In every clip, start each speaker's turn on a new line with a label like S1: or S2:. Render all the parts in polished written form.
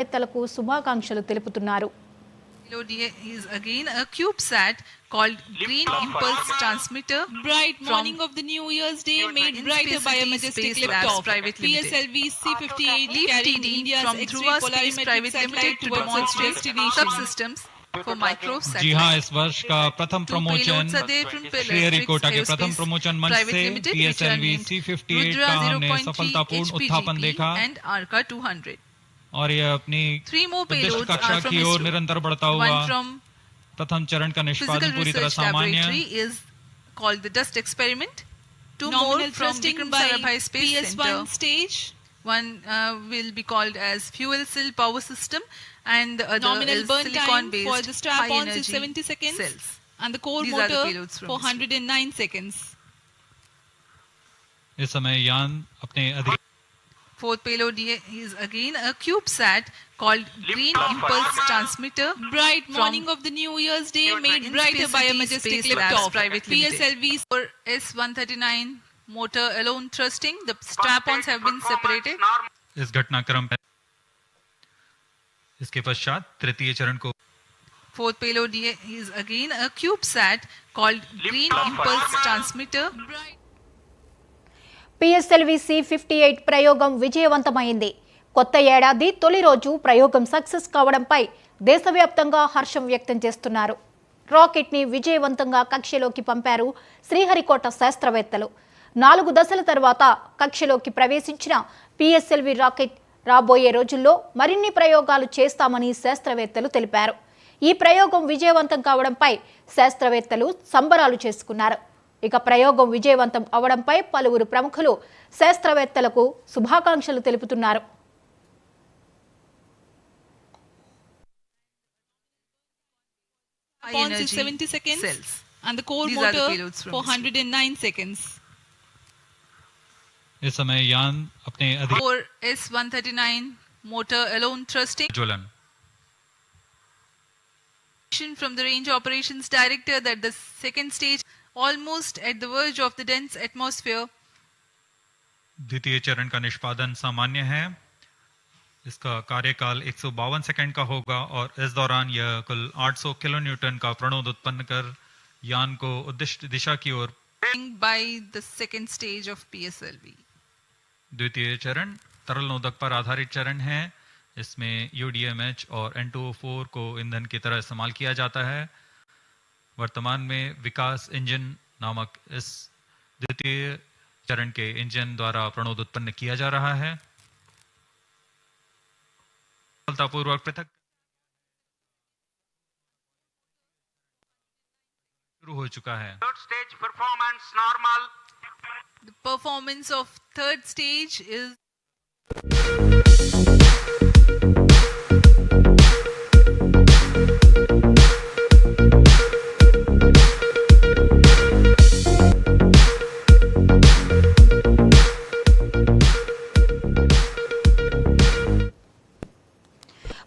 S1: రైతులకు శుభాకాంక్షలు తెలుపుతున్నారు.
S2: Is again a CubeSat called Green Impulse Transmitter.
S3: Bright morning of the New Year's Day made brighter by a majestic liftoff. PSLV C-58 carrying India's X-ray polarimetric satellite
S2: to
S3: towards its destination.
S2: Subsystems for micro satellites.
S4: जी हाँ, इस वर्ष का प्रथम promotion Sriharikota के प्रथम promotion मंच से PSLV C-58 का हमने सफलतापूर्ण उत्थापन देखा
S2: and Arca 200.
S4: और ये अपनी
S2: Three more
S4: उद्दिष्ट
S2: payloads
S4: कक्षा
S2: are from
S4: की ओर
S2: ISRO.
S4: निरंतर बढ़ता
S2: One
S4: हुआ
S2: from
S4: प्रथम चरण का निष्पादन
S2: Physical
S4: पूरी तरह
S2: Research
S4: सामान्य
S2: Laboratory is called the Dust Experiment. Two more
S3: Nominal
S2: from
S3: thrusting
S2: Vikram
S3: by
S2: Sarabhai Space
S3: PS1
S2: Center.
S3: stage.
S2: One will be called as fuel cell power system, and the other
S3: Nominal
S2: is
S3: burn time
S2: silicon-based
S3: for the strap-ons is
S2: high-energy
S3: 70 seconds.
S2: cells.
S3: And the core
S2: These are the
S3: motor
S2: payloads from
S3: for
S2: ISRO.
S3: 109 seconds.
S4: इस समय यान अपने अधिक
S2: Fourth payload is again a CubeSat called Green Impulse Transmitter.
S3: Bright
S2: from
S3: morning of the New Year's Day made brighter by a majestic
S2: Space Labs
S3: liftoff.
S2: Private Limited.
S3: PSLV
S2: For S-139 motor alone thrusting, the strap-ons have been separated.
S4: इस घटनाक्रम पर इसके पश्चात तृतीय चरण को
S2: Fourth payload is again a CubeSat called Green Impulse Transmitter.
S1: PSLV C-58 ప్రయోగం విజయవంతమైంది. కొత్త ఏడాది తొలి రోజు ప్రయోగం సక్సెస్ కావడంపై దేశవ్యాప్తంగా హర్షం వ్యక్తం చేస్తున్నారు. రాకెట్ని విజయవంతంగా కక్షలోకి పంపారు శ్రీహరికోట శాస్త్రవేత్తలు. 4 దశల తర్వాత కక్షలోకి ప్రవేశించిన PSLV రాకెట్ రాబోయే రోజుల్లో మరిన్ని ప్రయోగాలు చేస్తామని శాస్త్రవేత్తలు తెలిపారు. ఈ ప్రయోగం విజయవంతం కావడంపై శాస్త్రవేత్తలు సంబరాలు చేసుకున్నారు. ఇక ప్రయోగం విజయవంతం అవడంపై పలువురు ప్రముఖులు శాస్త్రవేత్తలకు శుభాకాంక్షలు తెలుపుతున్నారు.
S3: High-energy is 70 seconds.
S2: Cells.
S3: And the core
S2: These are the
S3: motor
S2: payloads from
S3: for
S2: ISRO.
S3: 109 seconds.
S4: इस समय यान अपने अधिक
S2: For S-139 motor alone thrusting.
S4: ज्वलन
S2: From the Range Operations Director that the second stage almost at the verge of the dense atmosphere.
S4: द्वितीय चरण का निष्पादन सामान्य है. इसका कार्यकाल 152 सेकंड का होगा और इस दौरान यह कुल 800 किलोन्यूटन का प्रणोद उत्पन्न कर यान को उद्दिष्ट दिशा की ओर
S2: By the second stage of PSLV.
S4: द्वितीय चरण तरल नोदक पर आधारित चरण है. इसमें UDMH और N2O4 को ईंधन की तरह इस्तेमाल किया जाता है. वर्तमान में विकास इंजन नामक इस द्वितीय चरण के इंजन द्वारा प्रणोद उत्पन्न किया जा रहा है. सफलतापूर्वक पृथक शुरू हो चुका है.
S5: Third stage performance normal.
S2: The performance of third stage is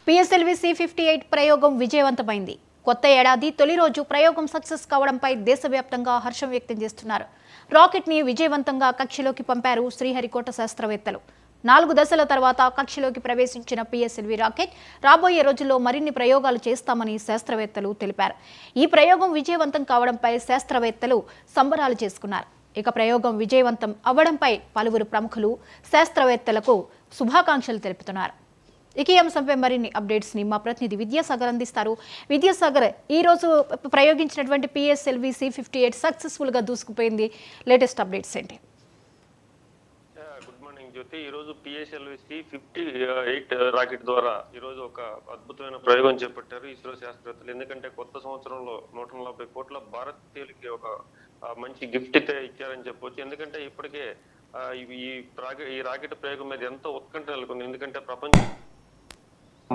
S1: PSLV C-58 ప్రయోగం విజయవంతమైంది. కొత్త ఏడాది తొలి రోజు ప్రయోగం సక్సెస్ కావడంపై దేశవ్యాప్తంగా హర్షం వ్యక్తం చేస్తున్నారు. రాకెట్ని విజయవంతంగా కక్షలోకి పంపారు శ్రీహరికోట శాస్త్రవేత్తలు. 4 దశల తర్వాత కక్షలోకి ప్రవేశించిన PSLV రాకెట్ రాబోయే రోజుల్లో మరిన్ని ప్రయోగాలు చేస్తామని శాస్త్రవేత్తలు తెలిపారు. ఈ ప్రయోగం విజయవంతం కావడంపై శాస్త్రవేత్తలు సంబరాలు చేసుకున్నారు. ఇక ప్రయోగం విజయవంతం అవ్వడంపై పలువురు ప్రముఖులు శాస్త్రవేత్తలకు శుభాకాంక్షలు తెలుపుతున్నారు. ఇక ఈ అంశంపై మరిన్ని అప్డేట్స్ ని మా ప్రతినిధి విద్యాసాగర్ అందిస్తారు. విద్యాసాగర్, ఈ రోజు ప్రయోగించినటువంటి PSLV C-58 సక్సెస్ఫుల్ గా దూసుకుపోయింది. లేటెస్ట్ అప్డేట్స్ ఏంటి?
S6: గుడ్ మార్నింగ్ జ్యోతి. ఈ రోజు PSLV C-58 రాకెట్ ద్వారా ఈ రోజు ఒక అద్భుతమైన ప్రయోగం చేపట్టారు ఇస్రో శాస్త్రవేత్తలు. ఎందుకంటే కొత్త సంవత్సరంలో 140 కోట్ల భారతీయులకి ఒక మంచి గిఫ్ట్ అయితే ఇచ్చారని చెప్పొచ్చు. ఎందుకంటే ఇప్పటికే ఈ రాకెట్ ప్రయోగం మీద ఎంతో ఉత్కంఠ నెలకొంది. ఎందుకంటే ప్రపంచం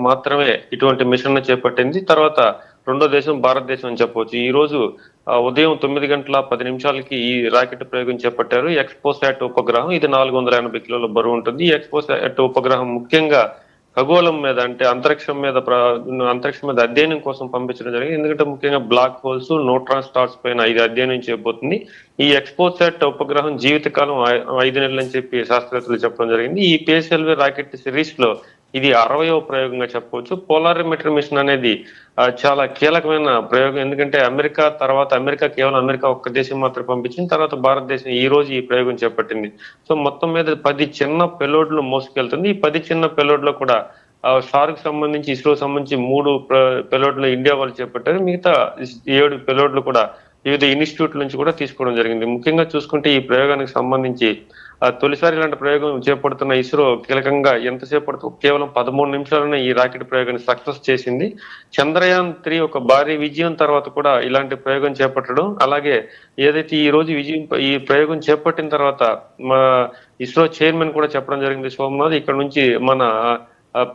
S6: మాత్రమే ఇటువంటి మిషన్ చేపట్టింది. తర్వాత రెండో దేశం భారతదేశం అని చెప్పవచ్చు. ఈ రోజు ఉదయం 9:10 ఈ రాకెట్ ప్రయోగం చేపట్టారు. ఎక్స్పోసాట్ ఉపగ్రహం, ఇది 480 కిలోల బరువు ఉంటుంది. ఈ ఎక్స్పోసాట్ ఉపగ్రహం ముఖ్యంగా ఖగోళం మీద అంటే అంతరిక్షం మీద అధ్యయనం కోసం పంపించడం జరిగింది. ఎందుకంటే ముఖ్యంగా బ్లాక్ హోల్స్, న్యూట్రాన్ స్టార్స్ పైన ఇది అధ్యయనం చేయబోతుంది. ఈ ఎక్స్పోసాట్ ఉపగ్రహం జీవితకాలం 5 నెలలు అని చెప్పి శాస్త్రవేత్తలు చెప్పడం జరిగింది. ఈ PSLV రాకెట్ సిరీస్ లో ఇది 60వ ప్రయోగంగా చెప్పవచ్చు. పోలారిమెట్రీ మిషన్ అనేది చాలా కీలకమైన ప్రయోగం. ఎందుకంటే అమెరికా కేవలం అమెరికా ఒక్క దేశం మాత్రం పంపించింది. తర్వాత భారతదేశం ఈ రోజు ఈ ప్రయోగం చేపట్టింది. సో మొత్తం మీద 10 చిన్న పెలోడ్లు మోసుకెళ్తుంది. ఈ 10 చిన్న పెలోడ్లో కూడా షార్క్ సంబంధించి, ఇస్రో సంబంధించి 3 పెలోడ్లు ఇండియా వాళ్ళు చేపట్టారు. మిగతా 7 పెలోడ్లు కూడా వివిధ ఇన్స్టిట్యూట్ల నుంచి కూడా తీసుకోవడం జరిగింది. ముఖ్యంగా చూసుకుంటే ఈ ప్రయోగానికి సంబంధించి తొలిసారి ఇలాంటి ప్రయోగం చేపడుతున్న ఇస్రో కీలకంగా ఎంతసేపు పడుతుంది, కేవలం 13 నిమిషాలనే ఈ రాకెట్ ప్రయోగాన్ని సక్సెస్ చేసింది. చంద్రయాన్ 3 ఒక భారీ విజయం తర్వాత కూడా ఇలాంటి ప్రయోగం చేపట్టడం, అలాగే ఏదైతే ఈ ప్రయోగం చేపట్టిన తర్వాత మా ఇస్రో చైర్మన్ కూడా చెప్పడం జరిగింది సోమనాథ్, ఇక్కడ నుంచి మన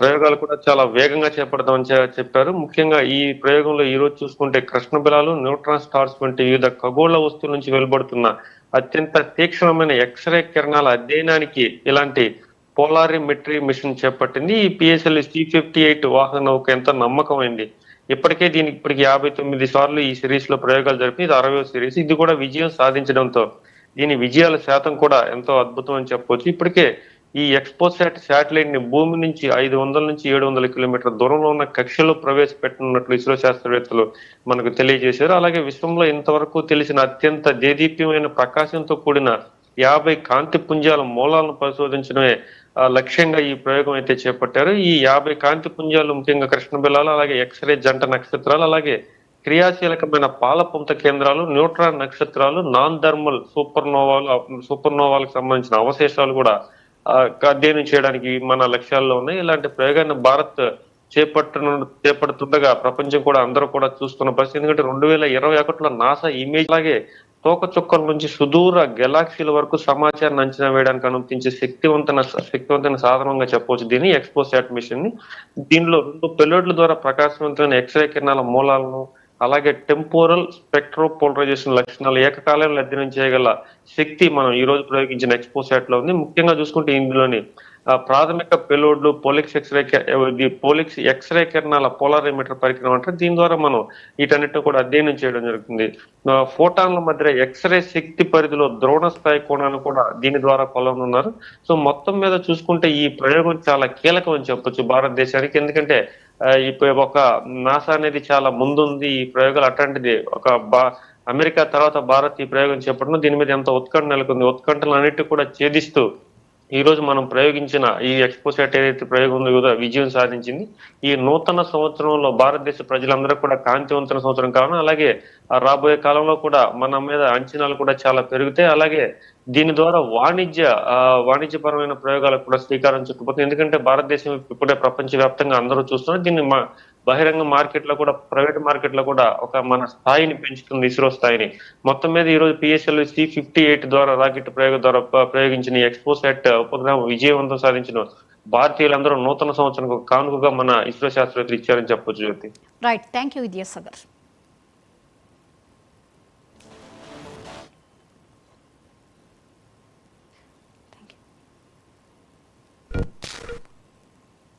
S6: ప్రయోగాలు కూడా చాలా వేగంగా చేపడతామని చెప్పారు. ముఖ్యంగా ఈ ప్రయోగంలో ఈ రోజు చూసుకుంటే కృష్ణ బిలాలు, న్యూట్రాన్ స్టార్స్ వంటి వివిధ ఖగోళ వస్తువుల నుంచి వెలువడుతున్న అత్యంత తీక్షణమైన ఎక్స్రే కిరణాల అధ్యయనానికి ఇలాంటి పోలారిమెట్రీ మిషన్ చేపట్టింది. ఈ పిఎస్ఎల్వి C-58 వాహన నౌక ఎంతో నమ్మకమైంది. ఇప్పటికే 59 సార్లు ఈ సిరీస్ లో ప్రయోగాలు జరిపి ఇది 60వ సిరీస్. ఇది కూడా విజయం సాధించడంతో దీని విజయాల శాతం కూడా ఎంతో అద్భుతం అని చెప్పవచ్చు. ఇప్పటికే ఈ ఎక్స్పోసాట్ శాటిలైట్ ని భూమి నుంచి 500 నుంచి 700 కిలోమీటర్ల దూరంలో ఉన్న కక్షలో ప్రవేశపెట్టనున్నట్లు ఇస్రో శాస్త్రవేత్తలు మనకు తెలియజేశారు. అలాగే విశ్వంలో ఇంతవరకు తెలిసిన అత్యంత దేదీప్యమైన ప్రకాశంతో కూడిన 50 కాంతి పుంజాల మూలాలను పరిశోధించడమే లక్ష్యంగా ఈ ప్రయోగం అయితే చేపట్టారు. ఈ 50 కాంతి పుంజాలు ముఖ్యంగా కృష్ణ బిలాలు, అలాగే ఎక్స్రే జంట నక్షత్రాలు, అలాగే క్రియాశీలకమైన పాలపుంత కేంద్రాలు, న్యూట్రాన్ నక్షత్రాలు, నాన్ థర్మల్ సూపర్నోవాలకు సంబంధించిన అవశేషాలు కూడా అధ్యయనం చేయడానికి మన లక్ష్యాల్లో ఉన్నాయి. ఇలాంటి ప్రయోగాన్ని భారత్ చేపడుతుండగా ప్రపంచం కూడా అందరూ కూడా చూస్తున్న పరిస్థితి. ఎందుకంటే 2021లో నాసా ఇమేజ్, అలాగే తోకచుక్కల నుంచి సుదూర గెలాక్సీల వరకు సమాచారాన్ని అంచనా వేయడానికి అనుమతించే శక్తివంతమైన సాధనంగా చెప్పవచ్చు దీన్ని, ఎక్స్పోసాట్ మిషన్ ని. దీనిలో 2 పెలోడ్ల ద్వారా ప్రకాశవంతమైన ఎక్స్రే కిరణాల మూలాలను, అలాగే టెంపోరల్ స్పెక్ట్రోపోలరైజేషన్ లక్షణాలు ఏకకాలంలో అధ్యయనం చేయగల శక్తి మనం ఈ రోజు ప్రయోగించిన ఎక్స్పోసాట్ లో ఉంది. ముఖ్యంగా చూసుకుంటే ఇందులోని ప్రాథమిక పెలోడ్లు పోలిక్స్ ఎక్స్రే కిరణాల పోలారిమీటర్ పరికరం అంటారు. దీని ద్వారా మనం వీటన్నిటిని కూడా అధ్యయనం చేయడం జరుగుతుంది. ఫోటాన్ల మధ్య ఎక్స్రే శక్తి పరిధిలో ద్రోణ స్థాయి కోణాలు కూడా దీని ద్వారా కొలవనున్నారు. సో మొత్తం మీద చూసుకుంటే ఈ ప్రయోగం చాలా కీలకం అని చెప్పొచ్చు భారతదేశానికి. ఎందుకంటే ఒక నాసా అనేది చాలా ముందుంది ఈ ప్రయోగాలు. అట్లాంటిది అమెరికా తర్వాత భారత్ ఈ ప్రయోగం చేపట్టడం, దీని మీద ఎంత ఉత్కంఠ నెలకొంది. ఉత్కంఠలన్నిటి కూడా ఛేదిస్తూ ఈ రోజు మనం ప్రయోగించిన ఈ ఎక్స్పోసాట్ ఏదైతే ప్రయోగం ఉందో కూడా విజయం సాధించింది. ఈ నూతన సంవత్సరంలో భారతదేశ ప్రజలందరూ కూడా కాంతివంతమైన సంవత్సరం కావాలి. అలాగే రాబోయే కాలంలో కూడా మన మీద అంచనాలు కూడా చాలా పెరుగుతాయి. అలాగే దీని ద్వారా వాణిజ్యపరమైన ప్రయోగాలకు కూడా శ్రీకారం చుట్టుకుపోతుంది. ఎందుకంటే భారతదేశం ఇప్పుడే ప్రపంచవ్యాప్తంగా అందరూ చూస్తున్నారు. దీన్ని బహిరంగ మార్కెట్ లో కూడా, ప్రైవేట్ మార్కెట్ లో కూడా మన స్థాయిని పెంచుతుంది, ఇస్రో స్థాయిని. మొత్తం మీద ఈ రోజు పిఎస్ఎల్వి C-58 ద్వారా రాకెట్ ప్రయోగం ద్వారా ప్రయోగించిన ఎక్స్పోసాట్ ఉపగ్రహం విజయవంతం సాధించిన భారతీయులందరూ నూతన సంవత్సరం కానుకగా మన ఇస్రో శాస్త్రవేత్తలు ఇచ్చారని చెప్పొచ్చు Jyothi.
S1: Right, thank you Vidyasagar.